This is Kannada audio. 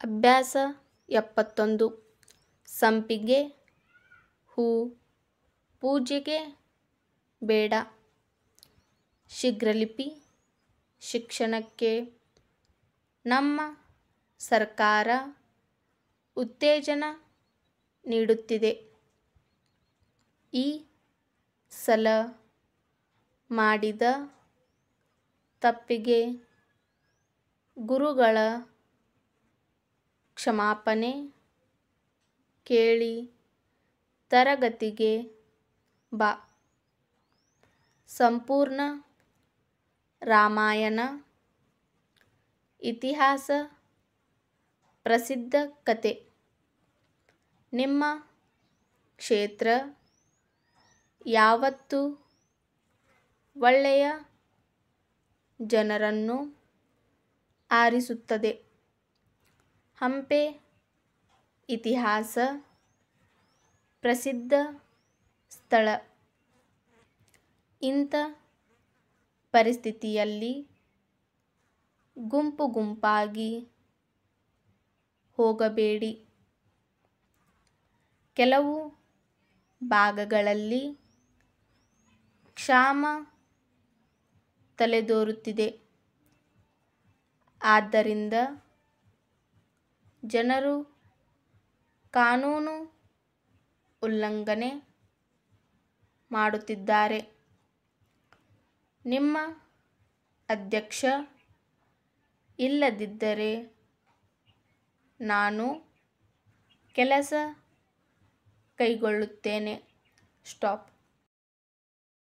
ಅಭ್ಯಾಸ 71 ಸಂಪಿಗೆ ಹೂ ಪೂಜೆಗೆ ಬೇಡ. ಶೀಘ್ರಲಿಪಿ ಶಿಕ್ಷಣಕ್ಕೆ ನಮ್ಮ ಸರ್ಕಾರ ಉತ್ತೇಜನ ನೀಡುತ್ತಿದೆ. ಈ ಸಲ ಮಾಡಿದ ತಪ್ಪಿಗೆ ಗುರುಗಳ ಕ್ಷಮಾಪಣೆ ಕೇಳಿ ತರಗತಿಗೆ ಬಾ. ಸಂಪೂರ್ಣ ರಾಮಾಯಣ ಇತಿಹಾಸ ಪ್ರಸಿದ್ಧ ಕತೆ. ನಿಮ್ಮ ಕ್ಷೇತ್ರ ಯಾವತ್ತೂ ಒಳ್ಳೆಯ ಜನರನ್ನು ಆರಿಸುತ್ತದೆ. ಹಂಪೆ ಇತಿಹಾಸ ಪ್ರಸಿದ್ಧ ಸ್ಥಳ. ಇಂಥ ಪರಿಸ್ಥಿತಿಯಲ್ಲಿ ಗುಂಪು ಗುಂಪಾಗಿ ಹೋಗಬೇಡಿ. ಕೆಲವು ಭಾಗಗಳಲ್ಲಿ ಕ್ಷಾಮ ತಲೆದೋರುತ್ತಿದೆ. ಆದ್ದರಿಂದ ಜನರು ಕಾನೂನು ಉಲ್ಲಂಘನೆ ಮಾಡುತ್ತಿದ್ದಾರೆ. ನಿಮ್ಮ ಅಧ್ಯಕ್ಷ ಇಲ್ಲದಿದ್ದರೆ ನಾನು ಕೆಲಸ ಕೈಗೊಳ್ಳುತ್ತೇನೆ. ಸ್ಟಾಪ್.